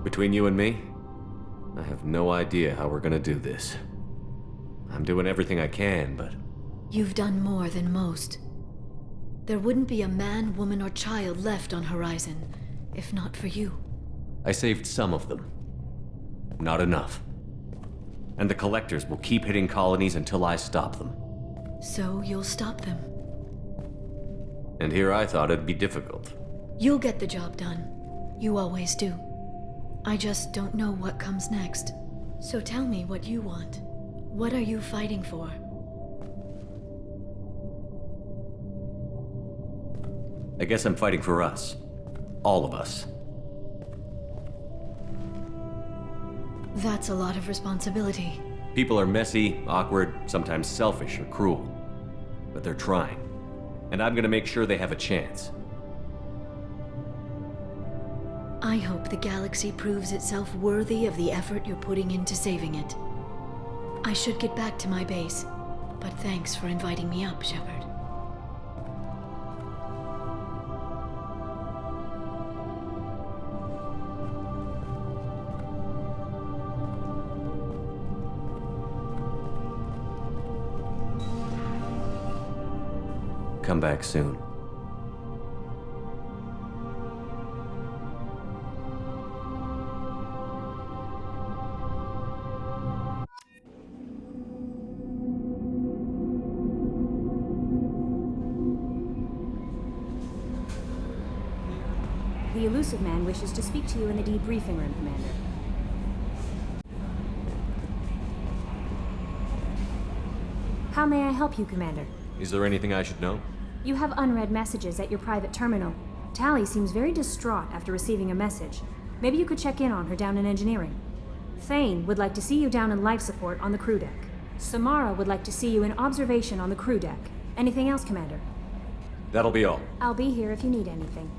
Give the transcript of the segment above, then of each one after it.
Between you and me, I have no idea how we're gonna do this. I'm doing everything I can, but... You've done more than most. There wouldn't be a man, woman, or child left on Horizon, if not for you. I saved some of them. Not enough. And the Collectors will keep hitting colonies until I stop them. So you'll stop them. And here I thought it'd be difficult. You'll get the job done. You always do. I just don't know what comes next. So tell me what you want. What are you fighting for? I guess I'm fighting for us. All of us. That's a lot of responsibility. People are messy, awkward, sometimes selfish or cruel. But they're trying. And I'm gonna make sure they have a chance. I hope the galaxy proves itself worthy of the effort you're putting into saving it. I should get back to my base, but thanks for inviting me up, Shepard. Come back soon. The elusive man wishes to speak to you in the debriefing room, Commander. How may I help you, Commander? Is there anything I should know? You have unread messages at your private terminal. Tally seems very distraught after receiving a message. Maybe you could check in on her down in engineering. Thane would like to see you down in life support on the crew deck. Samara would like to see you in observation on the crew deck. Anything else, Commander? That'll be all. I'll be here if you need anything.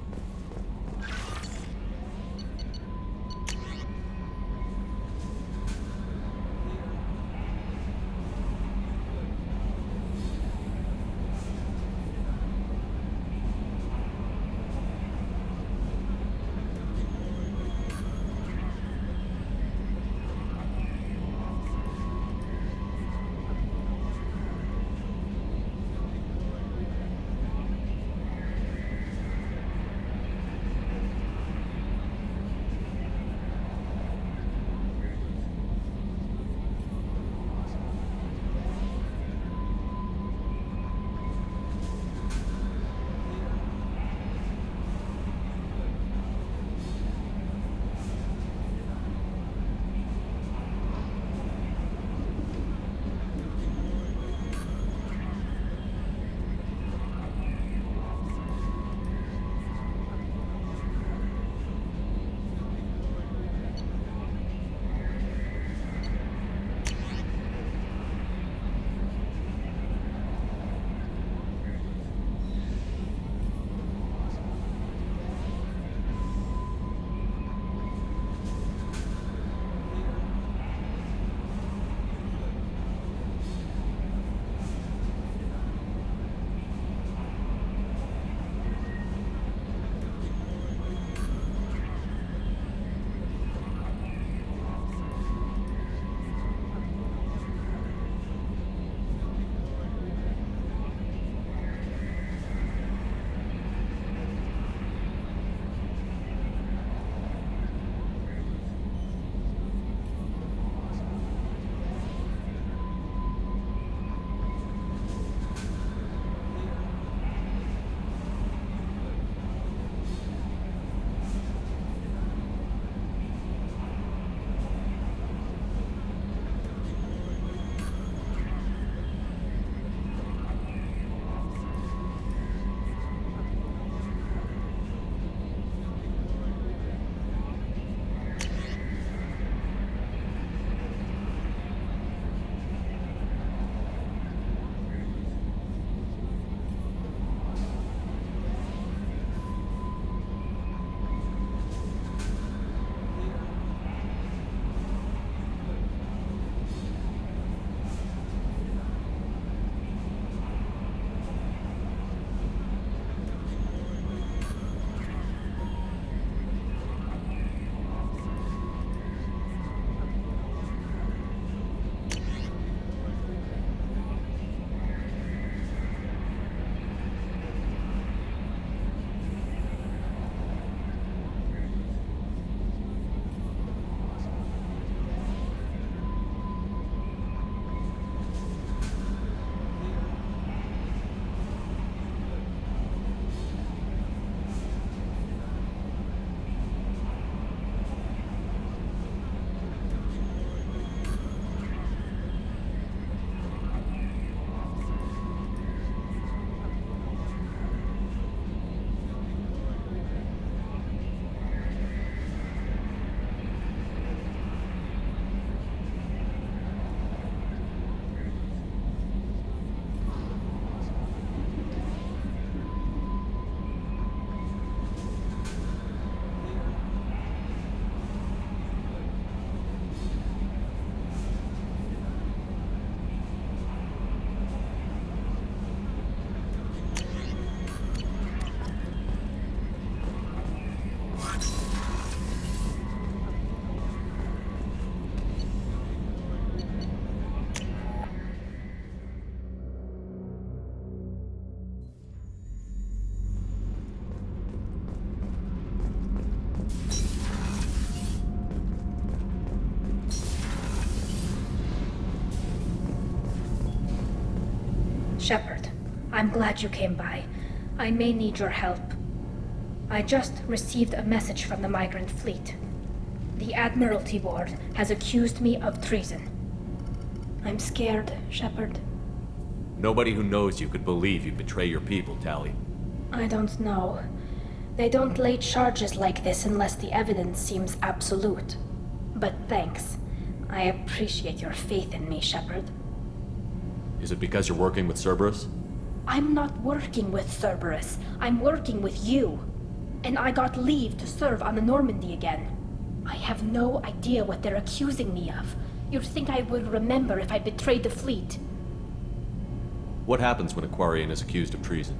Shepard, I'm glad you came by. I may need your help. I just received a message from the migrant fleet. The Admiralty Board has accused me of treason. I'm scared, Shepard. Nobody who knows you could believe you betray your people, Tali. I don't know. They don't lay charges like this unless the evidence seems absolute. But thanks. I appreciate your faith in me, Shepard. Is it because you're working with Cerberus? I'm not working with Cerberus. I'm working with you. And I got leave to serve on the Normandy again. I have no idea what they're accusing me of. You'd think I would remember if I betrayed the fleet. What happens when a Quarian is accused of treason?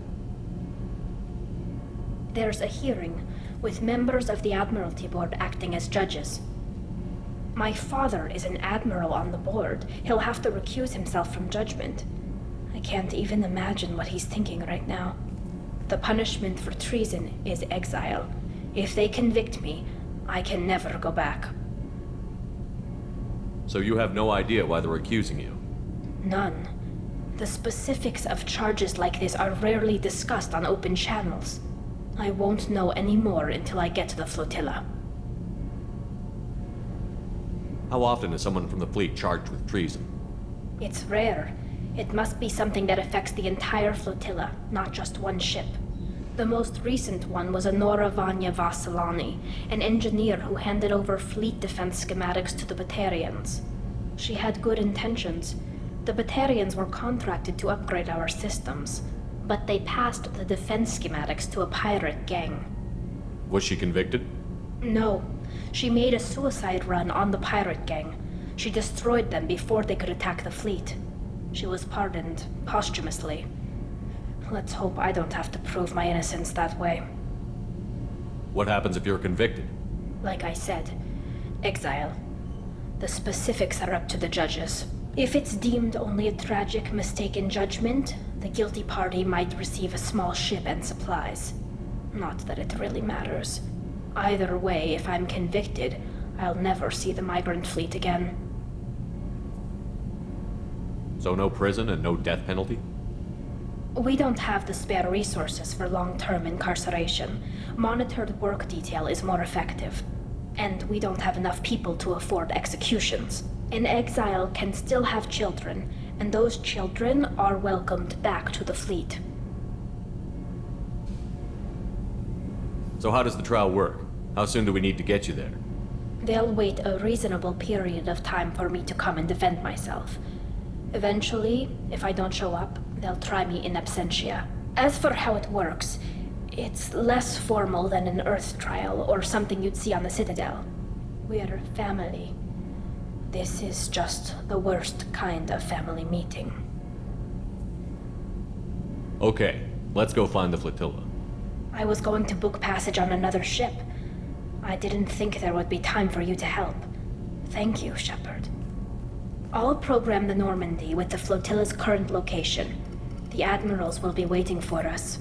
There's a hearing, with members of the Admiralty Board acting as judges. My father is an admiral on the board. He'll have to recuse himself from judgment. I can't even imagine what he's thinking right now. The punishment for treason is exile. If they convict me, I can never go back. So you have no idea why they're accusing you? None. The specifics of charges like this are rarely discussed on open channels. I won't know any more until I get to the flotilla. How often is someone from the fleet charged with treason? It's rare. It must be something that affects the entire flotilla, not just one ship. The most recent one was Honora Vanya Vassilani, an engineer who handed over fleet defense schematics to the Batarians. She had good intentions. The Batarians were contracted to upgrade our systems, but they passed the defense schematics to a pirate gang. Was she convicted? No. She made a suicide run on the pirate gang. She destroyed them before they could attack the fleet. She was pardoned posthumously. Let's hope I don't have to prove my innocence that way. What happens if you're convicted? Like I said, exile. The specifics are up to the judges. If it's deemed only a tragic mistake in judgment, the guilty party might receive a small ship and supplies. Not that it really matters. Either way, if I'm convicted, I'll never see the migrant fleet again. So no prison and no death penalty? We don't have the spare resources for long-term incarceration. Monitored work detail is more effective. And we don't have enough people to afford executions. An exile can still have children, and those children are welcomed back to the fleet. So how does the trial work? How soon do we need to get you there? They'll wait a reasonable period of time for me to come and defend myself. Eventually, if I don't show up, they'll try me in absentia. As for how it works, it's less formal than an Earth trial or something you'd see on the Citadel. We're family. This is just the worst kind of family meeting. Okay, let's go find the flotilla. I was going to book passage on another ship. I didn't think there would be time for you to help. Thank you, Shepard. I'll program the Normandy with the flotilla's current location. The admirals will be waiting for us.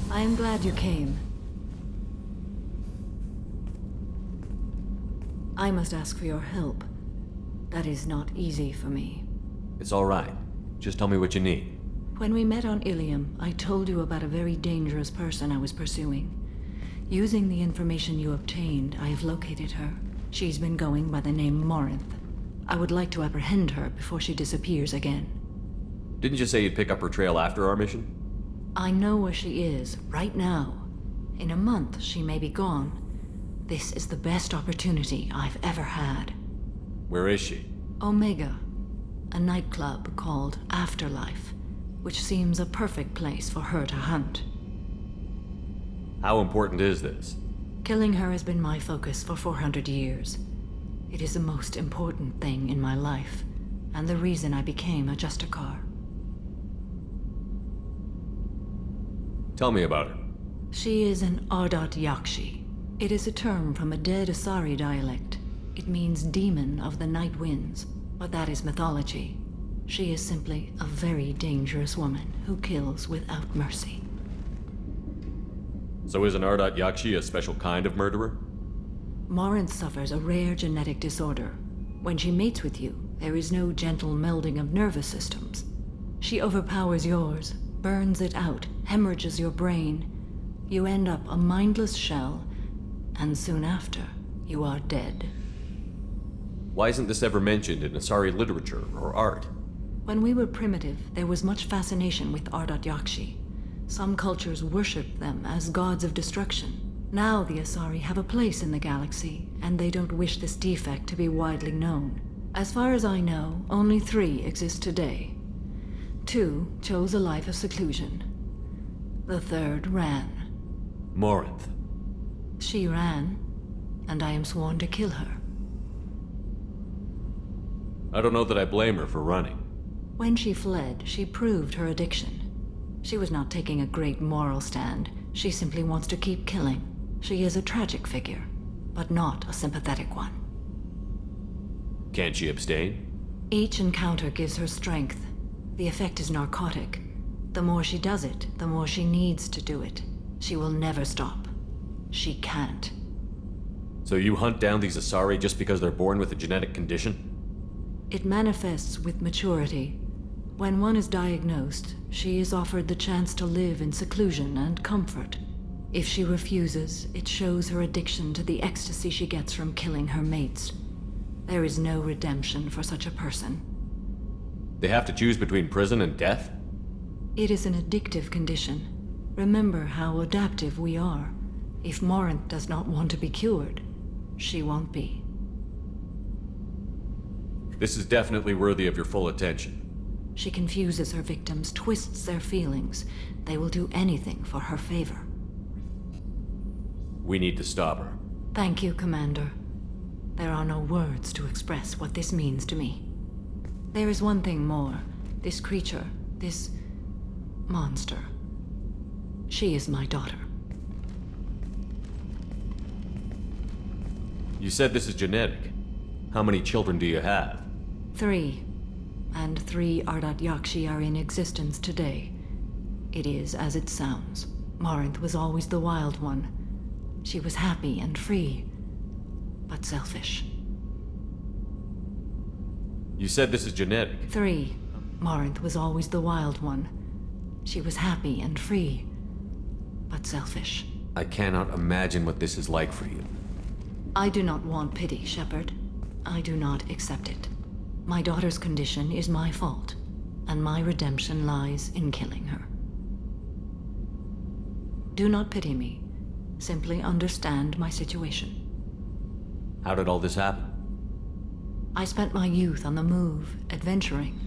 I'm glad you came. I must ask for your help. That is not easy for me. It's all right. Just tell me what you need. When we met on Ilium, I told you about a very dangerous person I was pursuing. Using the information you obtained, I have located her. She's been going by the name Morinth. I would like to apprehend her before she disappears again. Didn't you say you'd pick up her trail after our mission? I know where she is, right now. In a month, she may be gone. This is the best opportunity I've ever had. Where is she? Omega, a nightclub called Afterlife. which seems a perfect place for her to hunt. How important is this? Killing her has been my focus for 400 years. It is the most important thing in my life, and the reason I became a Justicar. Tell me about her. She is an Ardat Yakshi. It is a term from a dead Asari dialect. It means demon of the night winds, but that is mythology. She is simply a very dangerous woman who kills without mercy. So is an Ardat Yakshi a special kind of murderer? Morinth suffers a rare genetic disorder. When she mates with you, there is no gentle melding of nervous systems. She overpowers yours, burns it out, hemorrhages your brain. You end up a mindless shell, and soon after, you are dead. Why isn't this ever mentioned in Asari literature or art? When we were primitive, there was much fascination with Ardat Yakshi. Some cultures worshipped them as gods of destruction. Now the Asari have a place in the galaxy, and they don't wish this defect to be widely known. As far as I know, only 3 exist today. 2 chose a life of seclusion. The 3rd ran. Morinth. She ran, and I am sworn to kill her. I don't know that I blame her for running. When she fled, she proved her addiction. She was not taking a great moral stand. She simply wants to keep killing. She is a tragic figure, but not a sympathetic one. Can't she abstain? Each encounter gives her strength. The effect is narcotic. The more she does it, the more she needs to do it. She will never stop. She can't. So you hunt down these Asari just because they're born with a genetic condition? It manifests with maturity. When one is diagnosed, she is offered the chance to live in seclusion and comfort. If she refuses, it shows her addiction to the ecstasy she gets from killing her mates. There is no redemption for such a person. They have to choose between prison and death? It is an addictive condition. Remember how adaptive we are. If Morinth does not want to be cured, she won't be. This is definitely worthy of your full attention. She confuses her victims, twists their feelings. They will do anything for her favor. We need to stop her. Thank you, Commander. There are no words to express what this means to me. There is one thing more. This creature, this monster. She is my daughter. You said this is genetic. How many children do you have? 3. And 3 Ardat Yakshi are in existence today. It is as it sounds. Morinth was always the wild one. She was happy and free, but selfish. You said this is genetic. 3. Morinth was always the wild one. She was happy and free, but selfish. I cannot imagine what this is like for you. I do not want pity, Shepard. I do not accept it. My daughter's condition is my fault, and my redemption lies in killing her. Do not pity me. Simply understand my situation. How did all this happen? I spent my youth on the move, adventuring.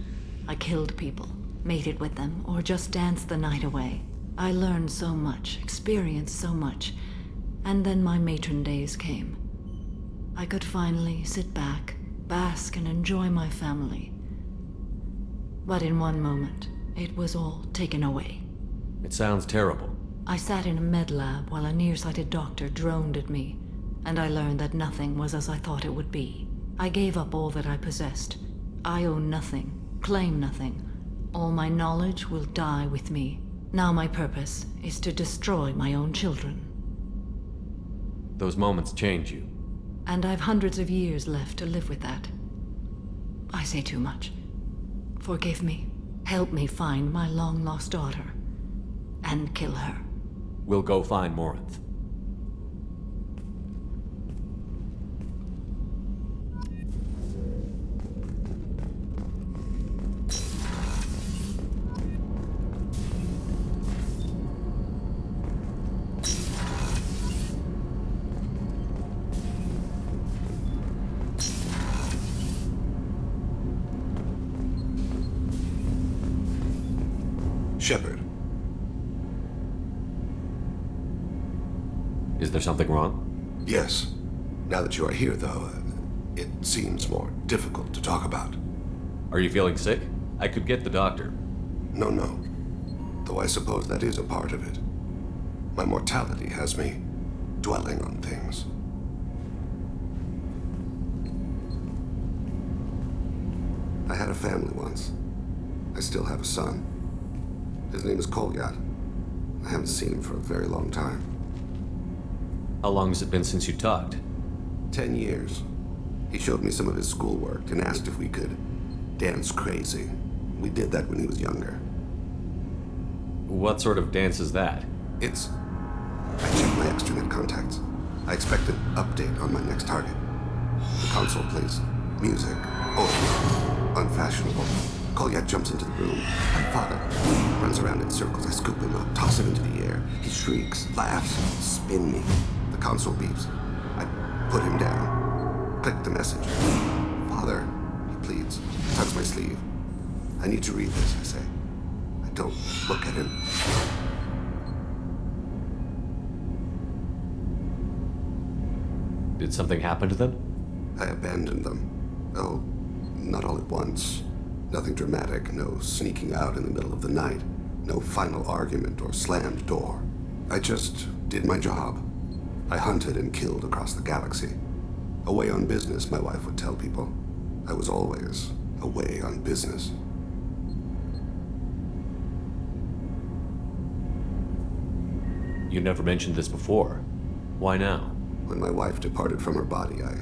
I killed people, mated with them, or just danced the night away. I learned so much, experienced so much, and then my matron days came. I could finally sit back, bask and enjoy my family. But in one moment, it was all taken away. It sounds terrible. I sat in a med lab while a nearsighted doctor droned at me, and I learned that nothing was as I thought it would be. I gave up all that I possessed. I own nothing, claim nothing. All my knowledge will die with me. Now my purpose is to destroy my own children. Those moments change you. And I've hundreds of years left to live with that. I say too much. Forgive me. Help me find my long-lost daughter. And kill her. We'll go find Morinth. Shepard. Is there something wrong? Yes. Now that you are here, though, it seems more difficult to talk about. Are you feeling sick? I could get the doctor. No. Though I suppose that is a part of it. My mortality has me dwelling on things. I had a family once. I still have a son. His name is Kolyat. I haven't seen him for a very long time. How long has it been since you talked? 10 years. He showed me some of his schoolwork and asked if we could dance crazy. We did that when he was younger. What sort of dance is that? I checked my extranet contacts. I expect an update on my next target. The console plays music. Oh, unfashionable. Kolyat jumps into the room. My father runs around in circles. I scoop him up, toss him into the air. He shrieks, laughs, spin me. The console beeps. I put him down. Click the message. Father, he pleads. Tugs my sleeve. I need to read this, I say. I don't look at him. Did something happen to them? I abandoned them. Oh, not all at once. Nothing dramatic, no sneaking out in the middle of the night, no final argument or slammed door. I just did my job. I hunted and killed across the galaxy. Away on business, my wife would tell people. I was always away on business. You never mentioned this before. Why now? When my wife departed from her body, I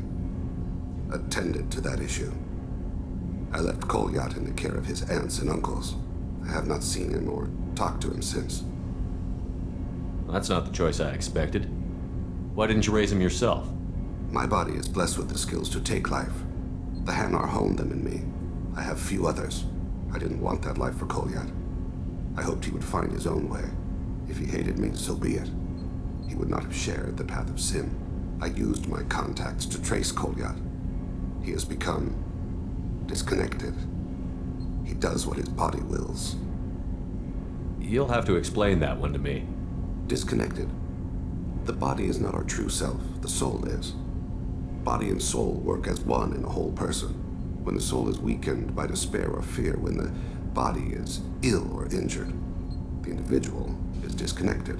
attended to that issue. I left Kolyat in the care of his aunts and uncles. I have not seen him or talked to him since. That's not the choice I expected. Why didn't you raise him yourself? My body is blessed with the skills to take life. The Hanar honed them in me. I have few others. I didn't want that life for Kolyat. I hoped he would find his own way. If he hated me, so be it. He would not have shared the path of sin. I used my contacts to trace Kolyat. He has become disconnected. He does what his body wills. You'll have to explain that one to me. Disconnected. The body is not our true self. The soul is. Body and soul work as one in a whole person. When the soul is weakened by despair or fear, when the body is ill or injured, the individual is disconnected,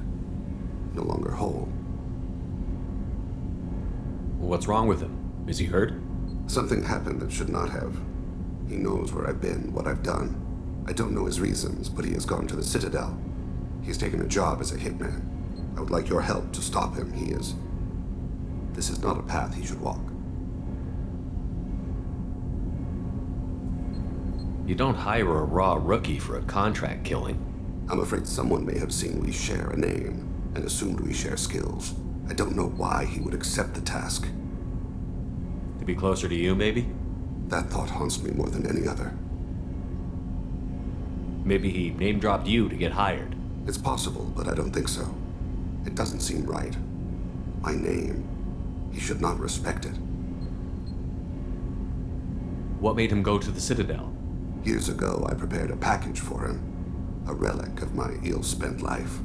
no longer whole. What's wrong with him? Is he hurt? Something happened that should not have. He knows where I've been, what I've done. I don't know his reasons, but he has gone to the Citadel. He's taken a job as a hitman. I would like your help to stop him. This is not a path he should walk. You don't hire a raw rookie for a contract killing. I'm afraid someone may have seen we share a name and assumed we share skills. I don't know why he would accept the task. To be closer to you, maybe? That thought haunts me more than any other. Maybe he name-dropped you to get hired. It's possible, but I don't think so. It doesn't seem right. My name. He should not respect it. What made him go to the Citadel? Years ago, I prepared a package for him. A relic of my ill-spent life.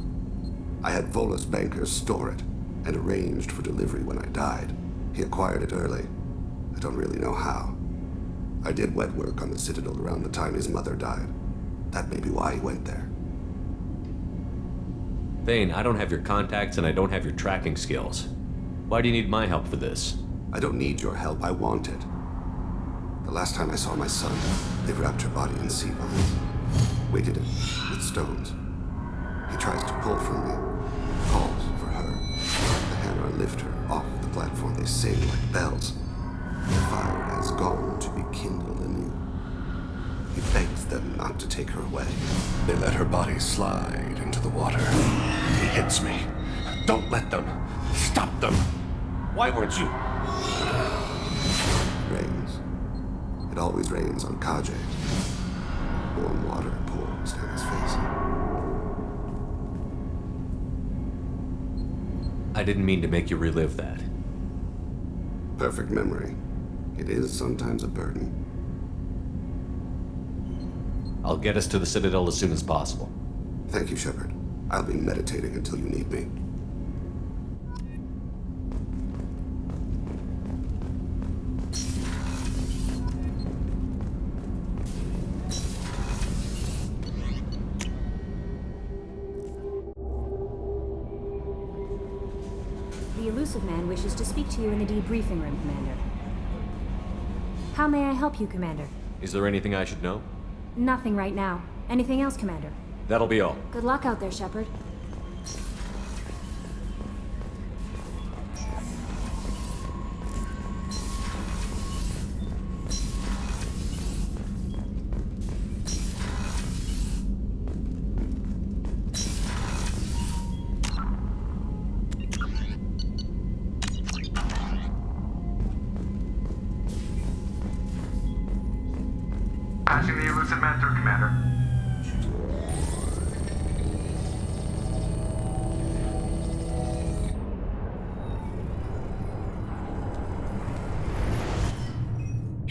I had Volus bankers store it, and arranged for delivery when I died. He acquired it early. I don't really know how. I did wet work on the Citadel around the time his mother died. That may be why he went there. Thane, I don't have your contacts and I don't have your tracking skills. Why do you need my help for this? I don't need your help. I want it. The last time I saw my son, they wrapped her body in sea vines, weighted it with stones. He tries to pull from me, calls for her. The Hanar lift her off the platform. They sing like bells. The fire has gone to be kindled anew. He begs them not to take her away. They let her body slide into the water. He hits me. Don't let them. Stop them. Why weren't you? Rains. It always rains on Kaje. Warm water pours down his face. I didn't mean to make you relive that. Perfect memory. It is sometimes a burden. I'll get us to the Citadel as soon as possible. Thank you, Shepard. I'll be meditating until you need me. The elusive man wishes to speak to you in the debriefing room, Commander. How may I help you, Commander? Is there anything I should know? Nothing right now. Anything else, Commander? That'll be all. Good luck out there, Shepard. Passing the elusive man through, Commander.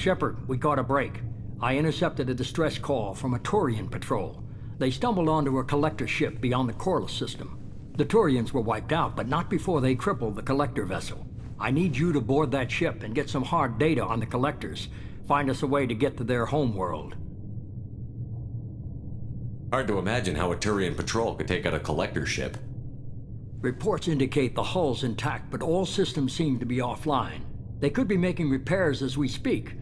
Shepard, we caught a break. I intercepted a distress call from a Turian patrol. They stumbled onto a collector ship beyond the Corliss system. The Turians were wiped out, but not before they crippled the collector vessel. I need you to board that ship and get some hard data on the collectors. Find us a way to get to their homeworld. Hard to imagine how a Turian patrol could take out a collector ship. Reports indicate the hull's intact, but all systems seem to be offline. They could be making repairs as we speak.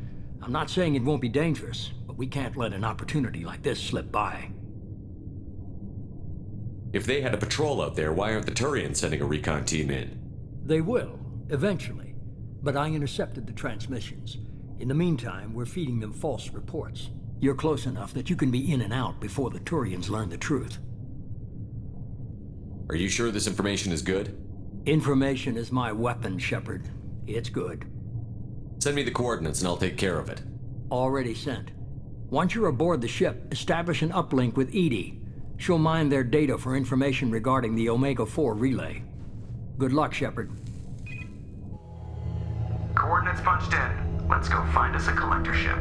I'm not saying it won't be dangerous, but we can't let an opportunity like this slip by. If they had a patrol out there, why aren't the Turians sending a recon team in? They will, eventually. But I intercepted the transmissions. In the meantime, we're feeding them false reports. You're close enough that you can be in and out before the Turians learn the truth. Are you sure this information is good? Information is my weapon, Shepard. It's good. Send me the coordinates and I'll take care of it. Already sent. Once you're aboard the ship, establish an uplink with Edie. She'll mine their data for information regarding the Omega-4 relay. Good luck, Shepard. Coordinates punched in. Let's go find us a collector ship.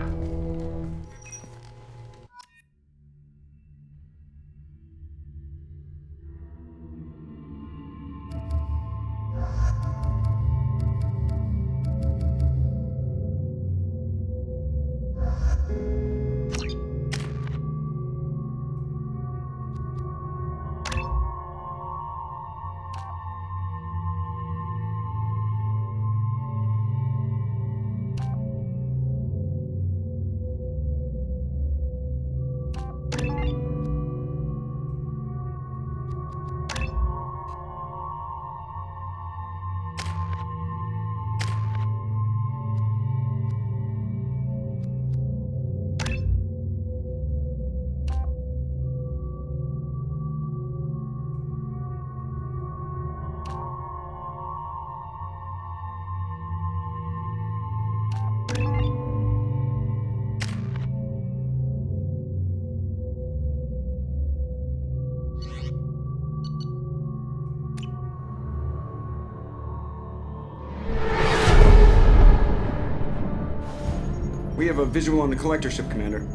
We have a visual on the collector ship, Commander.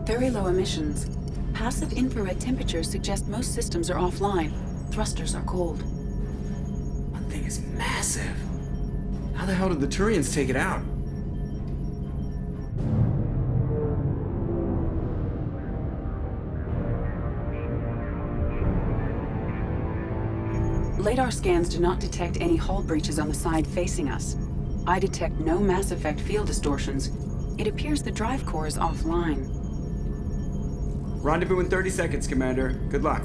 Very low emissions. Passive infrared temperatures suggest most systems are offline. Thrusters are cold. That thing is massive. How the hell did the Turians take it out? Radar scans do not detect any hull breaches on the side facing us. I detect no mass effect field distortions. It appears the drive core is offline. Rendezvous in 30 seconds, Commander. Good luck.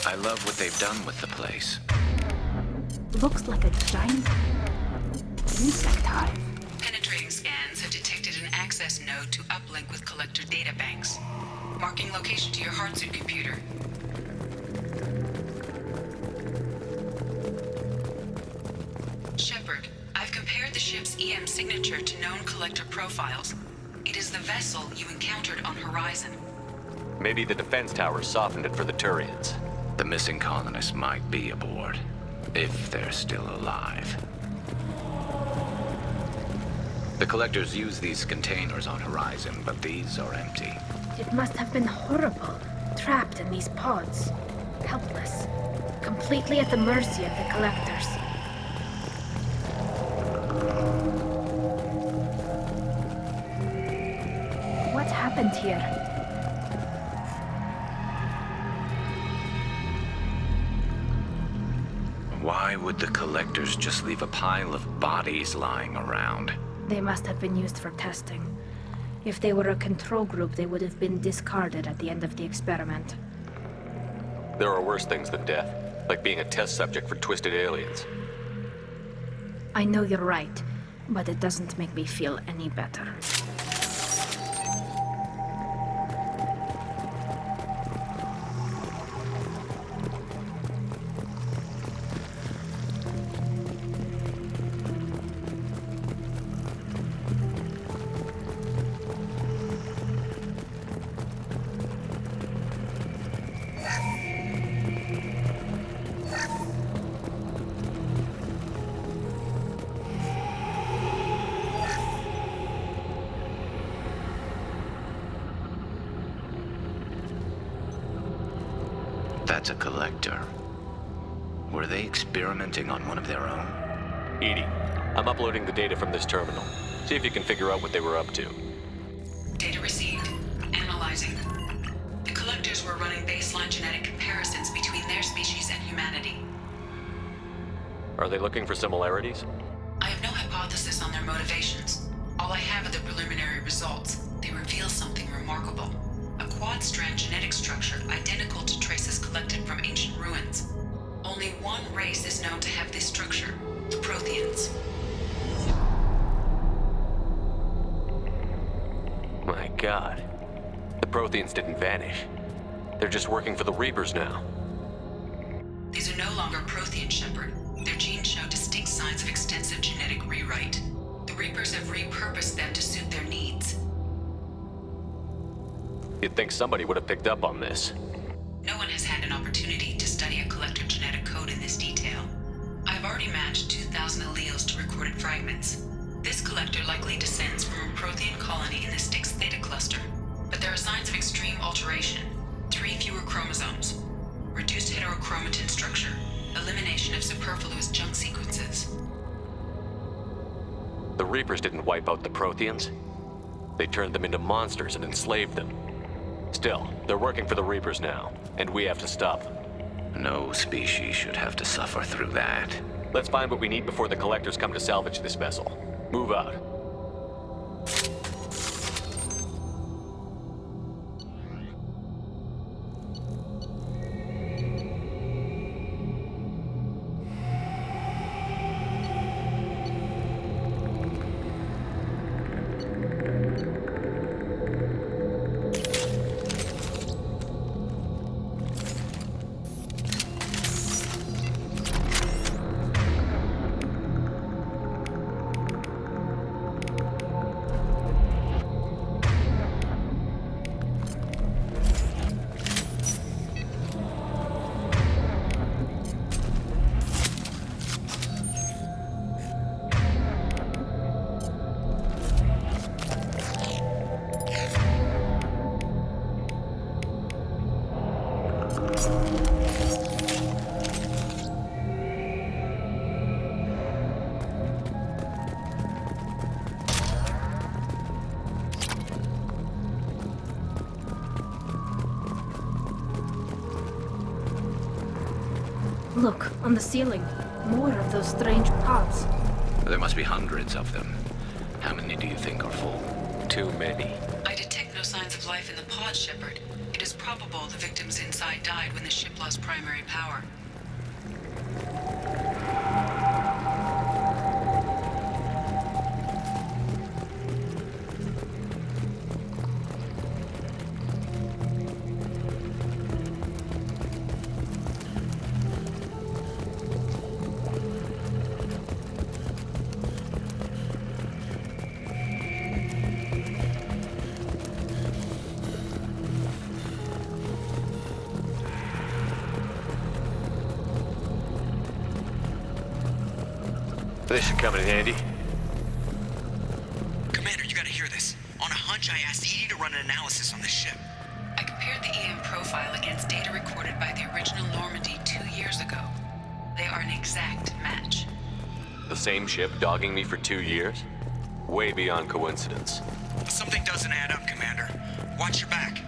I love what they've done with the place. Looks like a giant insect hive. Penetrating scans have detected an access node to uplink with collector databanks. Marking location to your hardsuit computer. Shepard, I've compared the ship's EM signature to known collector profiles. It is the vessel you encountered on Horizon. Maybe the defense towers softened it for the Turians. The missing colonists might be aboard, if they're still alive. The collectors use these containers on Horizon, but these are empty. It must have been horrible, trapped in these pods. Helpless. Completely at the mercy of the collectors. What happened here? Why would the collectors just leave a pile of bodies lying around? They must have been used for testing. If they were a control group, they would have been discarded at the end of the experiment. There are worse things than death, like being a test subject for twisted aliens. I know you're right, but it doesn't make me feel any better. That's a collector. Were they experimenting on one of their own? Edie, I'm uploading the data from this terminal. See if you can figure out what they were up to. Data received. Analyzing. The collectors were running baseline genetic comparisons between their species and humanity. Are they looking for similarities? I have no hypothesis on their motivations. All I have are the preliminary results. They reveal something remarkable. A quad-strand genetic structure identical to traces collected from ancient ruins. Only one race is known to have this structure, the Protheans. My God. The Protheans didn't vanish. They're just working for the Reapers now. These are no longer Prothean, Shepard. Their genes show distinct signs of extensive genetic rewrite. The Reapers have repurposed them to suit their needs. You'd think somebody would have picked up on this. No one has had an opportunity to study a collector genetic code in this detail. I've already matched 2,000 alleles to recorded fragments. This collector likely descends from a Prothean colony in the Styx Theta cluster, but there are signs of extreme alteration. 3 fewer chromosomes, reduced heterochromatin structure, elimination of superfluous junk sequences. The Reapers didn't wipe out the Protheans. They turned them into monsters and enslaved them. Still, they're working for the Reapers now, and we have to stop them. No species should have to suffer through that. Let's find what we need before the Collectors come to salvage this vessel. Move out. Look, on the ceiling. More of those strange pods. There must be hundreds of them. How many do you think are full? Too many. I detect no signs of life in the pod, Shepard. It is probable the victims inside died when the ship lost primary power. This should come in handy. Commander, you gotta hear this. On a hunch, I asked Edie to run an analysis on this ship. I compared the EM profile against data recorded by the original Normandy 2 years ago. They are an exact match. The same ship dogging me for 2 years? Way beyond coincidence. Something doesn't add up, Commander. Watch your back.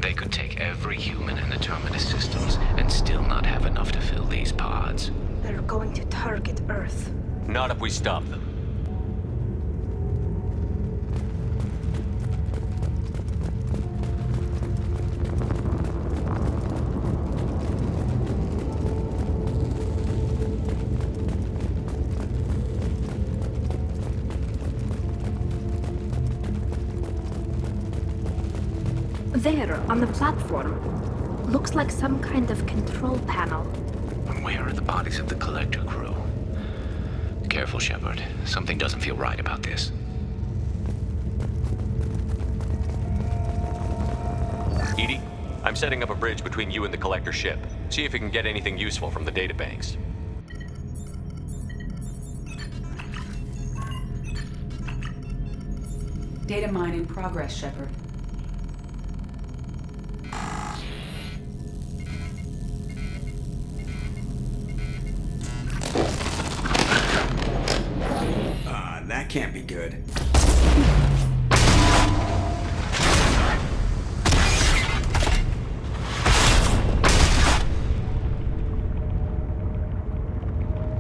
They could take every human in the Terminus systems and still not have enough to fill these pods. They're going to target Earth. Not if we stop them. There, on the platform. Looks like some kind of control panel. Where are the bodies of the Collector crew? Careful, Shepard. Something doesn't feel right about this. Edie, I'm setting up a bridge between you and the Collector ship. See if you can get anything useful from the databanks. Data mine in progress, Shepard. That can't be good.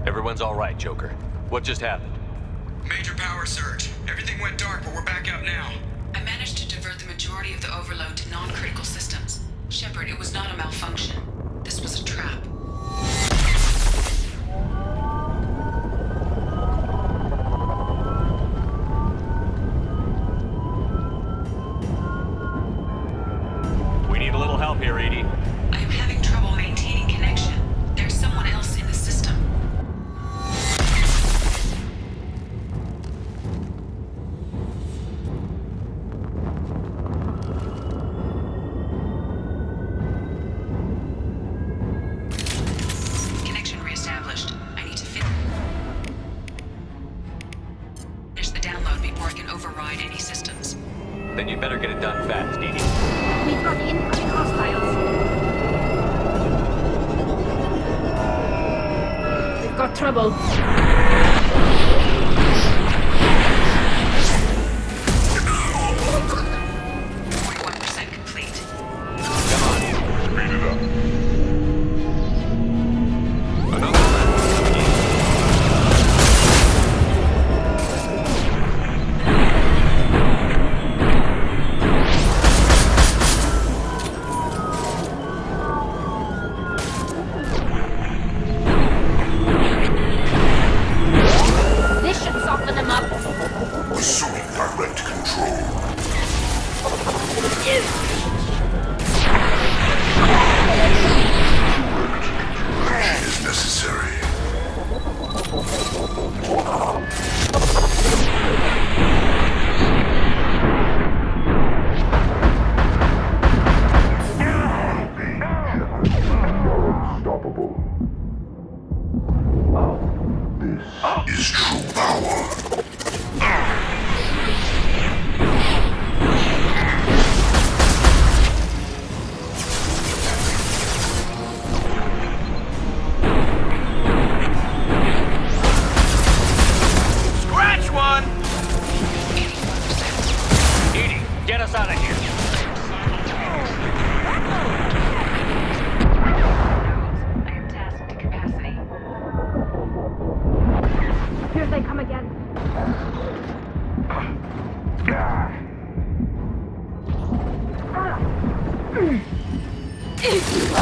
Everyone's all right, Joker. What just happened? Major power surge. Everything went dark, but we're back up now. I managed to divert the majority of the overload to non-critical systems. Shepard, it was not a malfunction. This was a trap. We need a little help here, Edie. I am having trouble maintaining connection. There's someone else in the system. Connection reestablished. I need to finish the download before I can override any systems. Then you'd better get it done fast, Edie. We've got incoming hostiles. We've got trouble. 41% complete. Come on. Speed it up. Another one. This should soften them up. Assuming direct control. Action is necessary. Unstoppable. This is true power. us out of here. I am tasked to capacity. Here they come again.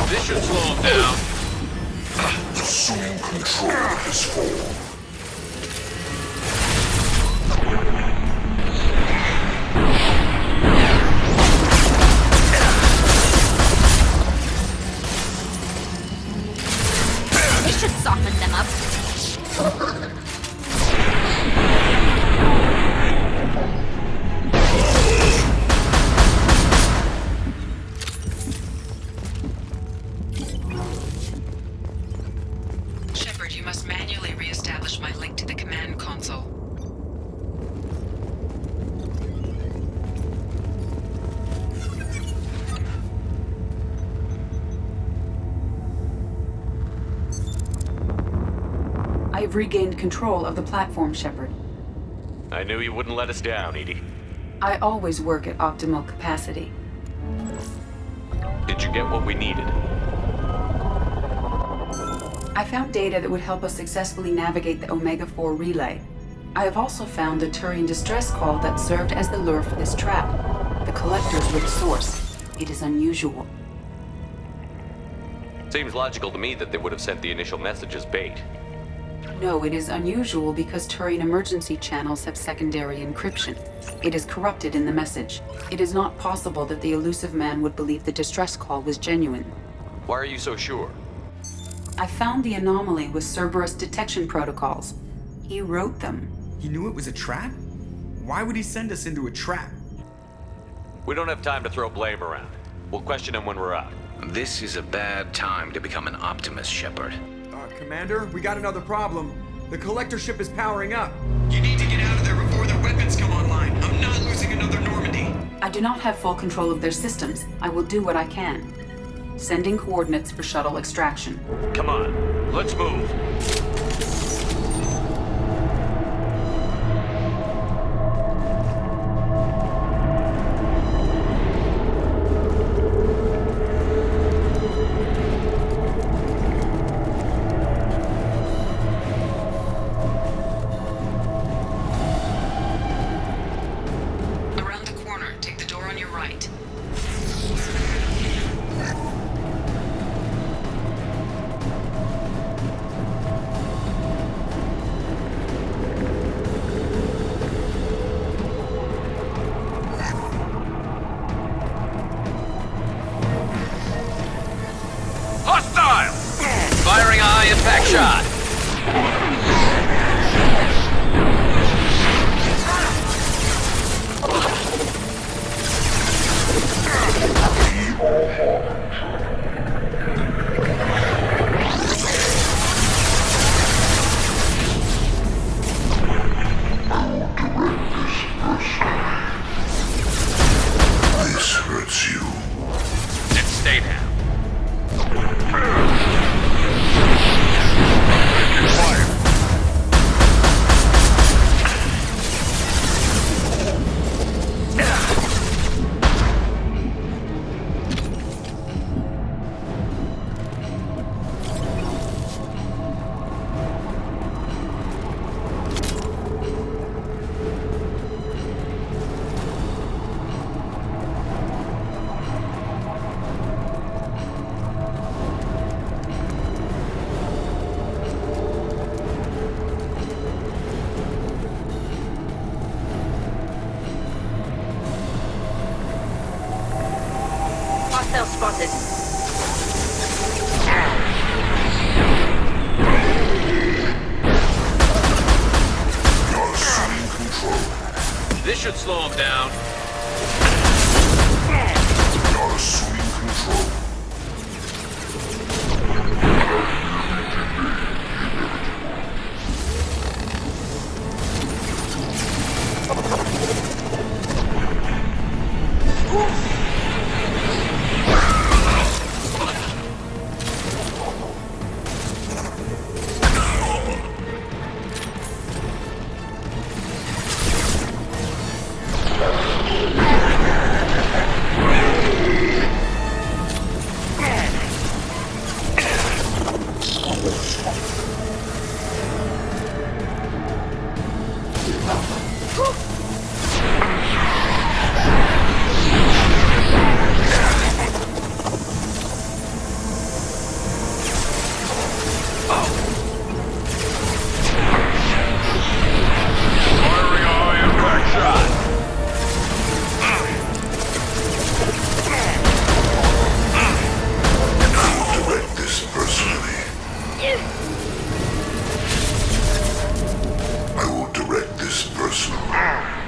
This should slow him down. Assume control of his form. This should soften them up. Shepard, you must manually re-establish my link to the command console. I have regained control of the platform, Shepard. I knew you wouldn't let us down, Edie. I always work at optimal capacity. Did you get what we needed? I found data that would help us successfully navigate the Omega-4 relay. I have also found a Turian distress call that served as the lure for this trap. The collectors were the source. It is unusual. Seems logical to me that they would have sent the initial message as bait. No, it is unusual because Turian emergency channels have secondary encryption. It is corrupted in the message. It is not possible that the elusive man would believe the distress call was genuine. Why are you so sure? I found the anomaly with Cerberus detection protocols. He wrote them. He knew it was a trap? Why would he send us into a trap? We don't have time to throw blame around. We'll question him when we're out. This is a bad time to become an optimist, Shepard. Commander, we got another problem. The collector ship is powering up. You need to get out of there before their weapons come online. I'm not losing another Normandy. I do not have full control of their systems. I will do what I can. Sending coordinates for shuttle extraction. Come on, let's move. Around the corner, take the door on your right. Hostile! Firing a high impact shot. This hurts you. And stay down. Fire. Hostile spotted. You're assuming control. This should slow him down. You're assuming control. I will direct this personally.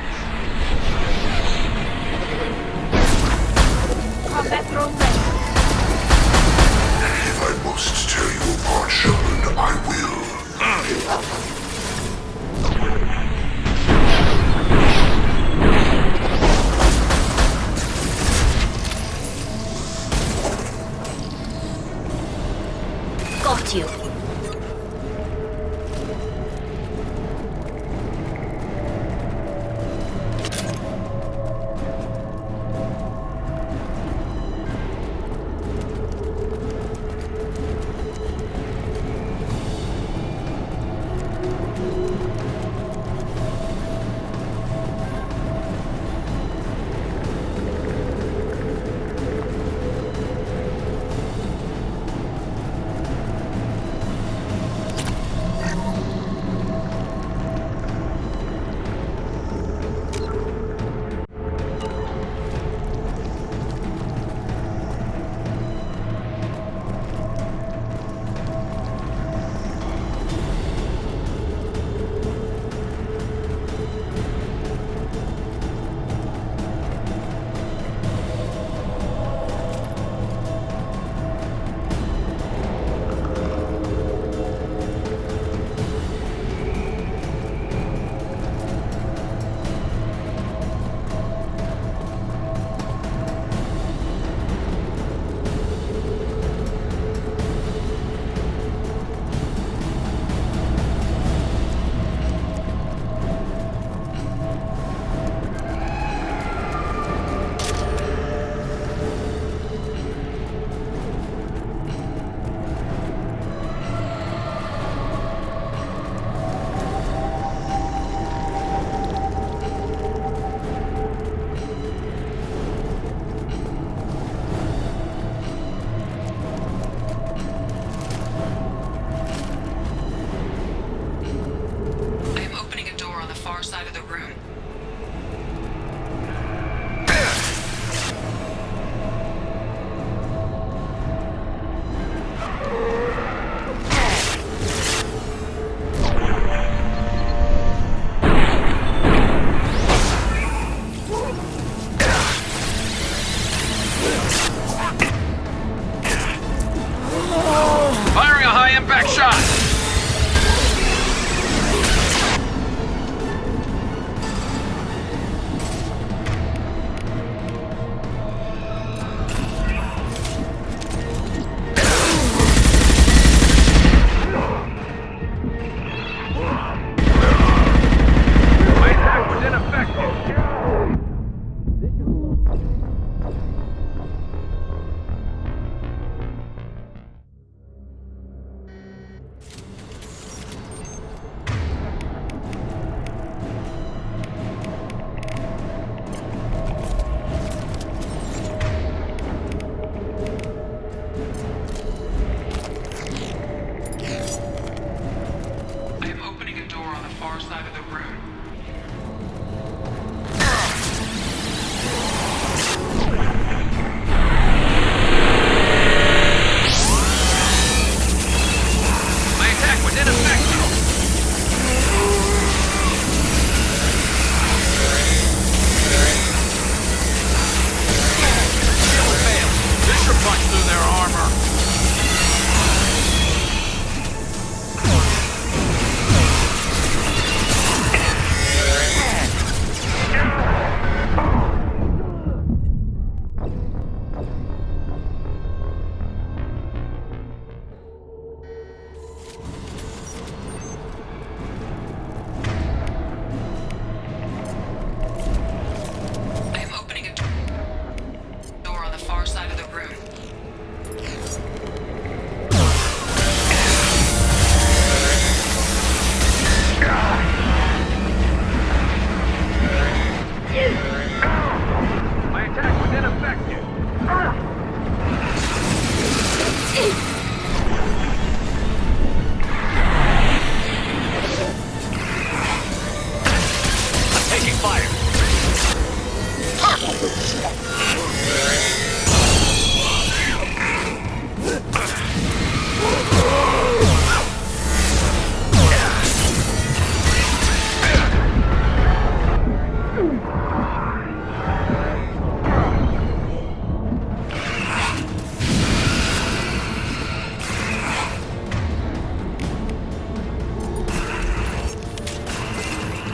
fire!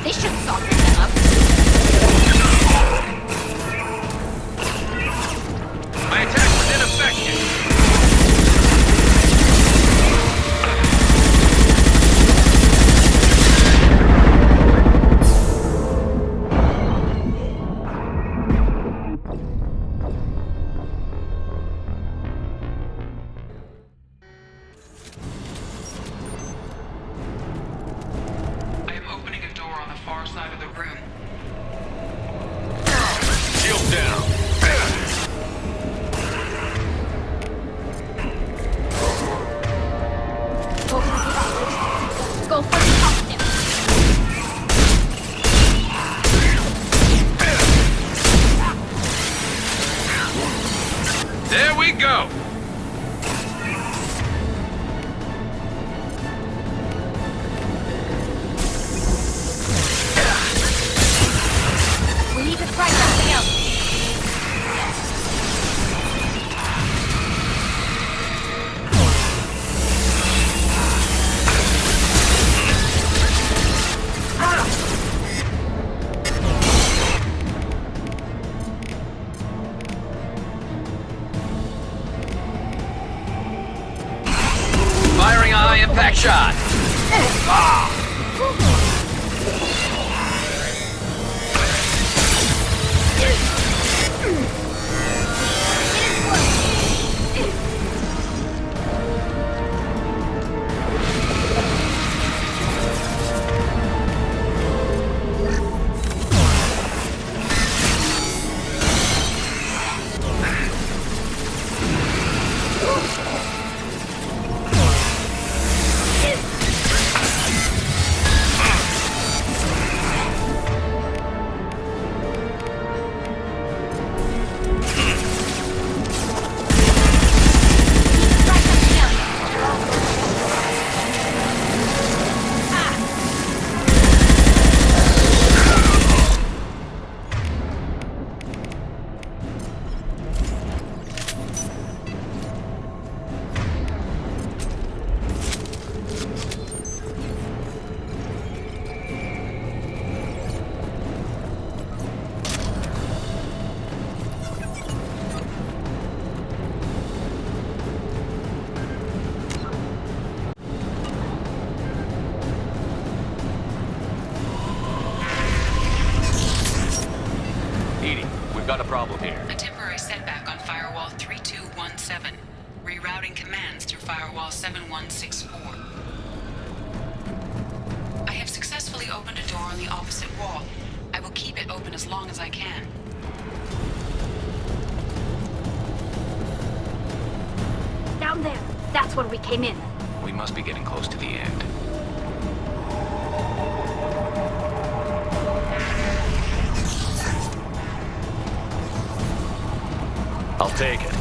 This should soften them up. My attack was ineffective. I am opening a door on the far side of the room. Shield down! Go for the top. Go for the top there. There we go. We need to try something else. Firing a high impact shot. Got a problem here. A temporary setback on Firewall 3217. Rerouting commands through Firewall 7164. I have successfully opened a door on the opposite wall. I will keep it open as long as I can. Down there. That's where we came in. We must be getting close to the end. I'll take it.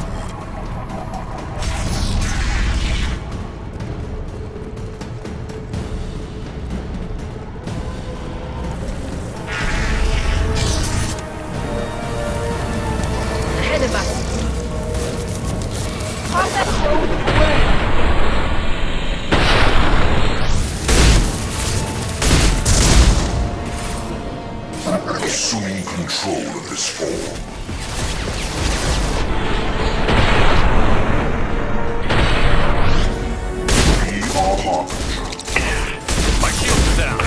Ahead of us. Cross that stone away. Assuming control of this form. My shield's down.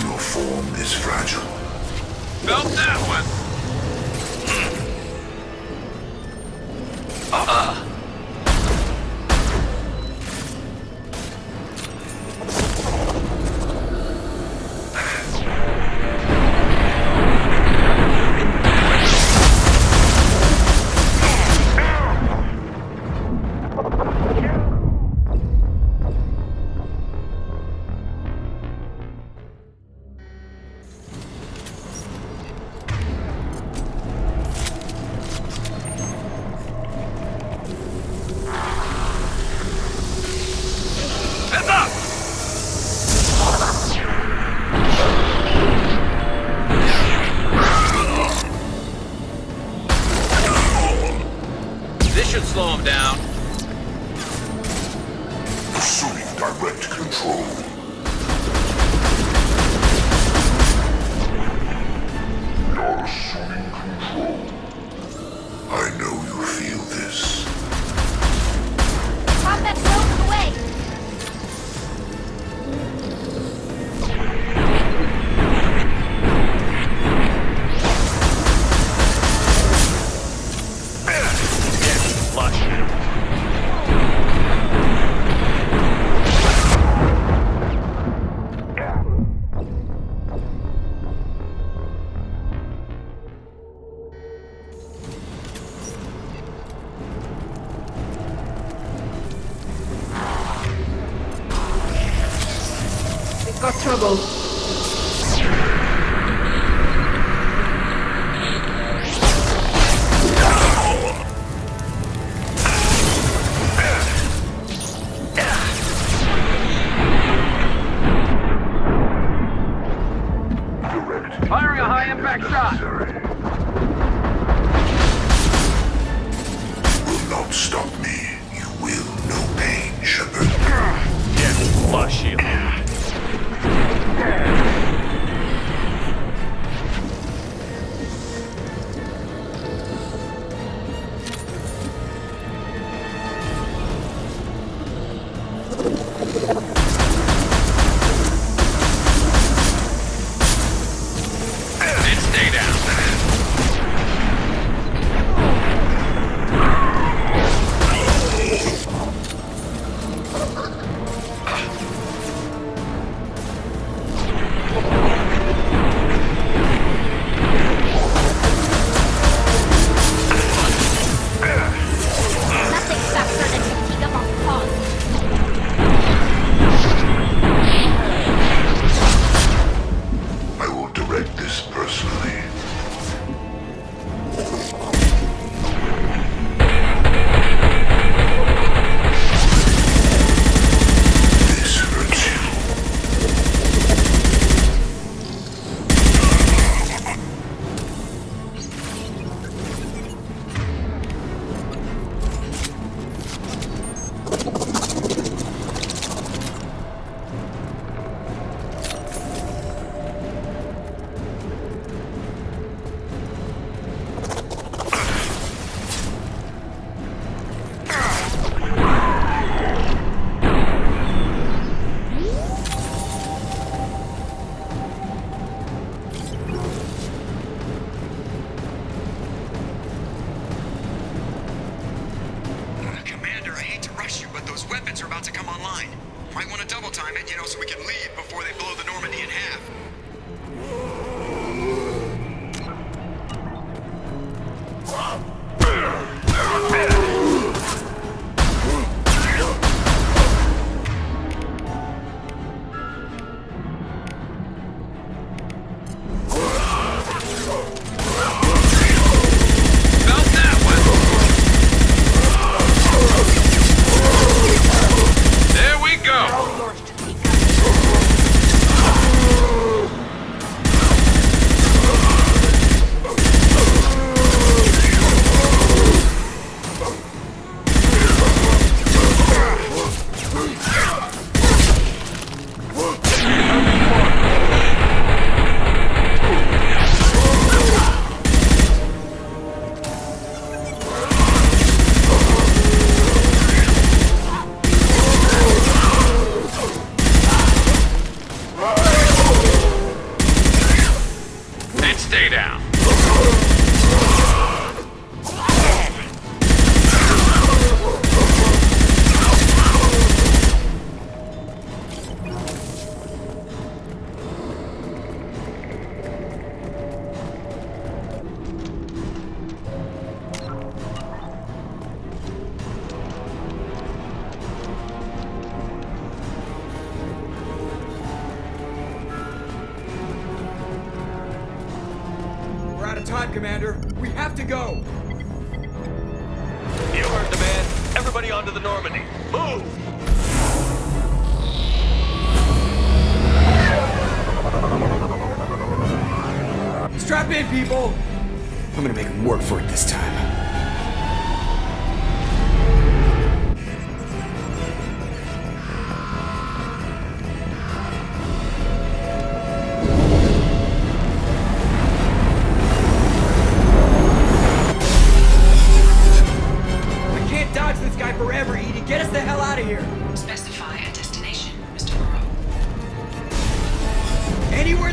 Your form is fragile. Felt that one. control. Not assuming control. I know you feel this. Pop that rope away! Got trouble. Firing a high-impact shot! Will not stop me. You will know pain, Shepard. Yes, flush shield. Stay down. Nothing faster than picking up on pause. I will direct this personally. This hurts you. Commander, I hate to rush you, but those weapons are about to come online. Might want to double time it, so we can leave before they blow the Normandy in half. About that one. There we go. And stay down. We're out of time, Commander. We have to go. You heard the man. Everybody onto the Normandy. Move! Strap in, people. I'm gonna make them work for it this time.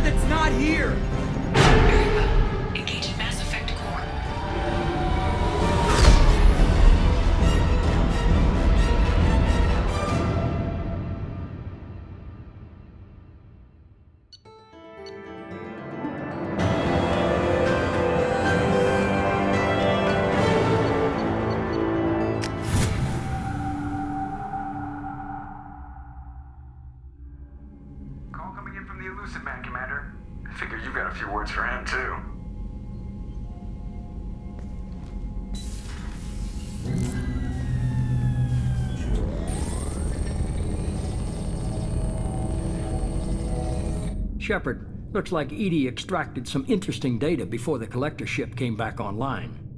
that's not here! Very well. Engaging Mass Effect Core. Call coming in from the Elusive Man, Commander. I figure you've got a few words for him, too. Shepard, looks like Edie extracted some interesting data before the collector ship came back online.